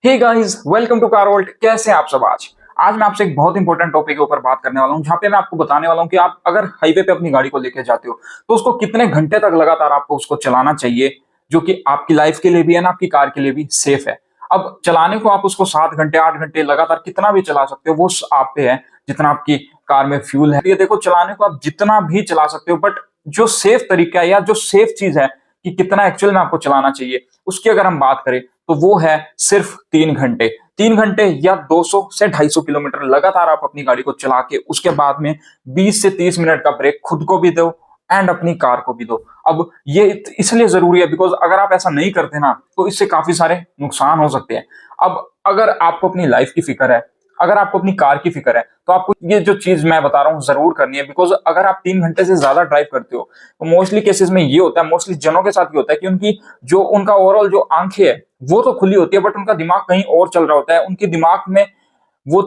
Hey guys, welcome to car world. कैसे हैं आप सब? आज मैं आपसे एक बहुत इंपॉर्टेंट टॉपिक के ऊपर बात करने वाला हूं, जहां पे मैं आपको बताने वाला हूं कि आप अगर हाईवे पे अपनी गाड़ी को लेके जाते हो तो उसको कितने घंटे तक लगातार आपको उसको चलाना चाहिए, जो कि आपकी लाइफ के लिए भी है ना, आपकी कार के लिए भी सेफ है। अब चलाने को आप उसको 7 घंटे 8 घंटे लगातार कितना भी चला सकते हो, वो आप पे है जितना आपकी कार में फ्यूल है। ये देखो, चलाने को आप जितना भी चला सकते हो, बट जो सेफ तरीका है या जो सेफ चीज है कि कितना एक्चुअल में आपको चलाना चाहिए, उसकी अगर हम बात करें तो वो है सिर्फ 3 घंटे। 3 घंटे या 200 से 250 किलोमीटर लगातार आप अपनी गाड़ी को चला के उसके बाद में 20 से 30 मिनट का ब्रेक खुद को भी दो एंड अपनी कार को भी दो। अब ये इसलिए जरूरी है बिकॉज अगर आप ऐसा नहीं करते ना तो इससे काफी सारे नुकसान हो सकते हैं। अब अगर आपको अपनी लाइफ की फिक्र है, अगर आपको अपनी कार की फिक्र है, तो आपको ये जो चीज मैं बता रहा हूँ जरूर करनी है। बिकॉज अगर आप 3 घंटे से ज्यादा ड्राइव करते हो तो मोस्टली केसेस में ये होता है, मोस्टली जनों के साथ ये होता है कि उनकी जो उनका ओवरऑल जो आंखें है वो तो खुली होती है, बट उनका दिमाग कहीं और चल रहा होता है। उनके दिमाग में वो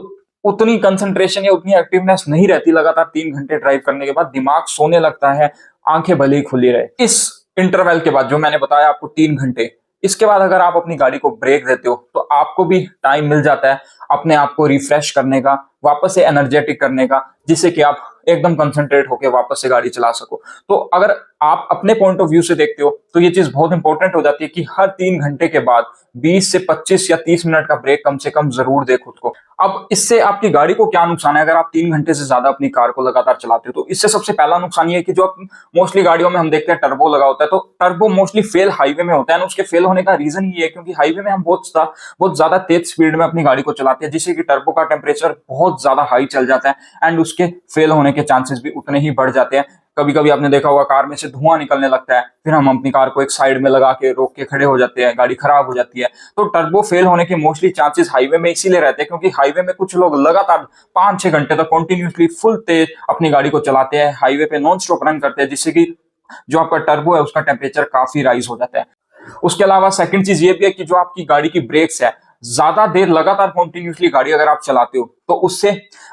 उतनी कंसंट्रेशन या उतनी एक्टिवनेस नहीं रहती। लगातार 3 घंटे ड्राइव करने के बाद दिमाग सोने लगता है, आंखें भले ही खुली रहे। इस इंटरवल के बाद जो मैंने बताया आपको 3 घंटे, इसके बाद अगर आप अपनी गाड़ी को ब्रेक देते हो तो आपको भी टाइम मिल जाता है अपने आप को रिफ्रेश करने का, वापस से एनर्जेटिक करने का, जिससे कि आप एकदम कंसंट्रेट होकर वापस से गाड़ी चला सको। तो अगर आप अपने पॉइंट ऑफ व्यू से देखते हो तो ये चीज बहुत इंपॉर्टेंट हो जाती है कि हर 3 घंटे के बाद 20 से 25 या 30 मिनट का ब्रेक कम से कम जरूर दे खुद को। अब इससे आपकी गाड़ी को क्या नुकसान है अगर आप 3 घंटे से ज्यादा अपनी कार को लगातार चलाते हो? तो इससे सबसे पहला नुकसान ये है कि जो मोस्टली गाड़ियों में हम देखते हैं टर्बो लगा होता है, तो टर्बो मोस्टली फेल हाईवे में होता है। उसके फेल होने का रीजन ये है क्योंकि हाईवे में हम बहुत ज्यादा तेज स्पीड में अपनी गाड़ी को चलाते हैं, जिससे कि टर्बो का टेम्परेचर बहुत ज्यादा हाई चल जाता है एंड उसके फेल होने के चांसेस भी उतने ही बढ़ जाते हैं। कभी कभी आपने देखा होगा कार में से धुआं निकलने लगता है, फिर हम अपनी कार को एक साइड में लगा के रोक के खड़े हो जाते हैं, गाड़ी खराब हो जाती है। तो टर्बो फेल होने के मोस्टली चांसेस हाईवे में इसीलिए रहते हैं क्योंकि हाईवे में कुछ लोग लगातार 5-6 घंटे तक कंटिन्यूसली फुल तेज अपनी गाड़ी को चलाते हैं, हाईवे पे नॉन स्टॉप रन करते हैं, जिससे कि जो आपका टर्बो है उसका टेम्परेचर काफी राइज हो जाता है। उसके अलावा सेकंड चीज ये भी है कि जो आपकी गाड़ी की ब्रेक्स है, ज्यादा देर लगातार कंटिन्यूसली गाड़ी अगर आप चलाते हो तो उससे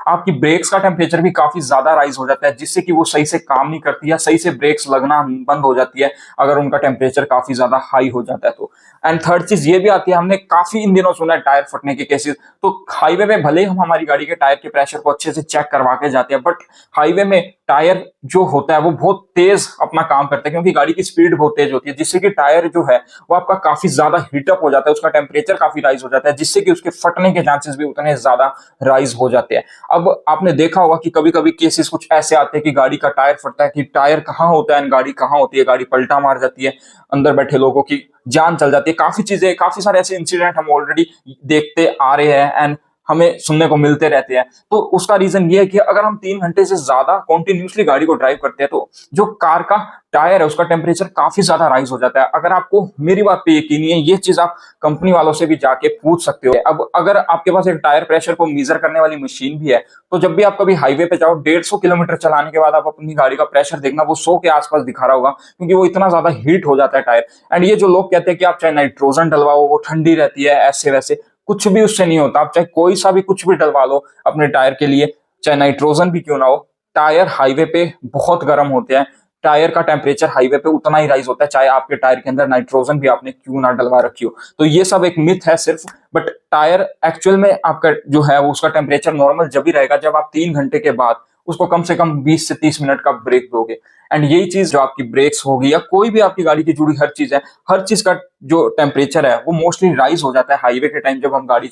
आपकी ब्रेक्स का टेम्परेचर भी काफी ज्यादा राइज हो जाता है, जिससे कि वो सही से काम नहीं करती या सही से ब्रेक्स लगना बंद हो जाती है अगर उनका टेम्परेचर काफी ज्यादा हाई हो जाता है तो। एंड थर्ड चीज ये भी आती है, हमने काफी इन दिनों सुना है टायर फटने के केसेस। तो हाईवे में भले ही हम हमारी गाड़ी के टायर के प्रेशर को अच्छे से चेक करवा के जाते हैं, बट हाईवे में टायर जो होता है वो बहुत तेज अपना काम करता है क्योंकि गाड़ी की स्पीड बहुत तेज होती है, जिससे कि टायर जो है वो आपका काफी ज्यादा हीटअप हो जाता है, उसका टेम्परेचर काफी राइज हो जाता है, जिससे कि उसके फटने के चांसेस भी उतने ज्यादा राइज हो जाते हैं। अब आपने देखा होगा कि कभी कभी केसेस कुछ ऐसे आते हैं कि गाड़ी का टायर फटता है, कि टायर कहाँ होता है गाड़ी कहाँ होती है, गाड़ी पलटा मार जाती है, अंदर बैठे लोगों की जान चल जाती है। काफी चीजें, काफी सारे ऐसे इंसिडेंट हम ऑलरेडी देखते आ रहे हैं एंड हमें सुनने को मिलते रहते हैं। तो उसका रीजन ये है कि अगर हम 3 घंटे से ज्यादा कंटिन्यूसली गाड़ी को ड्राइव करते हैं तो जो कार का टायर है उसका टेम्परेचर काफी ज्यादा राइज हो जाता है। अगर आपको मेरी बात पे यकीन नहीं है, ये चीज आप कंपनी वालों से भी जाके पूछ सकते हो। अब अगर आपके पास एक टायर प्रेशर को मेजर करने वाली मशीन भी है तो जब भी आप कभी हाईवे पे जाओ, 150 किलोमीटर चलाने के बाद आप अपनी गाड़ी का प्रेशर देखना, वो 100 के आसपास दिखा रहा होगा क्योंकि वो इतना ज्यादा हीट हो जाता है टायर। एंड ये जो लोग कहते हैं कि आप चाहे नाइट्रोजन डलवाओ वो ठंडी रहती है, ऐसे वैसे, कुछ भी उससे नहीं होता। आप चाहे कोई सा भी कुछ भी डलवा लो अपने टायर के लिए, चाहे नाइट्रोजन भी क्यों ना हो, टायर हाईवे पे बहुत गर्म होते हैं। टायर का टेम्परेचर हाईवे पे उतना ही राइज होता है चाहे आपके टायर के अंदर नाइट्रोजन भी आपने क्यों ना डलवा रखी हो। तो ये सब एक मिथ है सिर्फ, बट टायर एक्चुअल में आपका जो है उसका टेम्परेचर नॉर्मल जब भी रहेगा जब आप 3 घंटे के बाद उसको कम से कम 20 से 30 मिनट का ब्रेक दोगे। एंड यही चीज जो आपकी ब्रेक्स होगी या कोई भी आपकी गाड़ी की जुड़ी हर चीज है, हर चीज का जो टेम्परेचर है वो मोस्टली राइज हो जाता है हाईवे के टाइम जब हम गाड़ी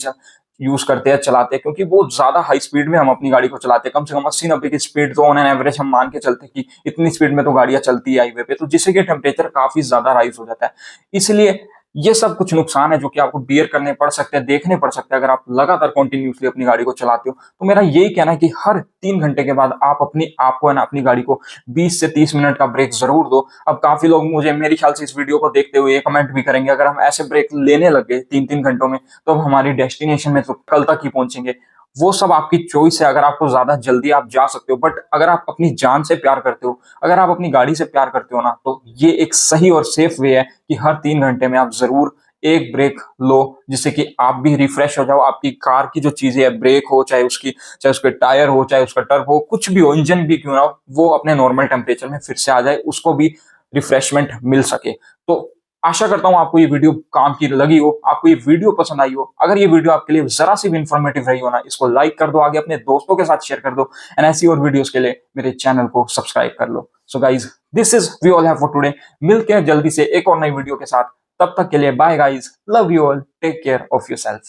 यूज करते हैं, चलाते हैं, क्योंकि वो ज्यादा हाई स्पीड में हम अपनी गाड़ी को चलाते हैं। कम से कम 80-90 की स्पीड तो ऑन एन एवरेज हम मान के चलते हैं कि इतनी स्पीड में तो गाड़ियां चलती है हाईवे पे, तो जिससे कि टेम्परेचर काफी ज्यादा राइज हो जाता है। इसलिए ये सब कुछ नुकसान है जो कि आपको बियर करने पड़ सकते हैं, देखने पड़ सकते हैं अगर आप लगातार कंटिन्यूसली अपनी गाड़ी को चलाते हो। तो मेरा यही कहना है कि हर 3 घंटे के बाद आप आपको है ना अपनी गाड़ी को 20 से 30 मिनट का ब्रेक जरूर दो। अब काफी लोग मुझे मेरे ख्याल से इस वीडियो को देखते हुए ये कमेंट भी करेंगे, अगर हम ऐसे ब्रेक लेने लग गए 3-3 घंटों में तो हम हमारी डेस्टिनेशन में तो कल तक ही पहुंचेंगे। वो सब आपकी चॉइस है, अगर आपको ज्यादा जल्दी आप जा सकते हो, बट अगर आप अपनी जान से प्यार करते हो, अगर आप अपनी गाड़ी से प्यार करते हो ना, तो ये एक सही और सेफ वे है कि हर 3 घंटे में आप जरूर एक ब्रेक लो, जिससे कि आप भी रिफ्रेश हो जाओ। आपकी कार की जो चीजें है, ब्रेक हो चाहे उसके टायर हो, चाहे उसका टर्बो हो, कुछ भी हो, इंजन भी क्यों ना हो, वो अपने नॉर्मल टेम्परेचर में फिर से आ जाए, उसको भी रिफ्रेशमेंट मिल सके। तो आशा करता हूं आपको ये वीडियो काम की लगी हो, आपको ये वीडियो पसंद आई हो। अगर ये वीडियो आपके लिए जरा सी भी इंफॉर्मेटिव रही हो ना, इसको लाइक कर दो, आगे अपने दोस्तों के साथ शेयर कर दो एंड ऐसी और वीडियोस के लिए मेरे चैनल को सब्सक्राइब कर लो। So guys, this is we all have for today. मिलते हैं जल्दी से एक और नई वीडियो के साथ। तब तक के लिए bye guys, love you all, take care of yourself.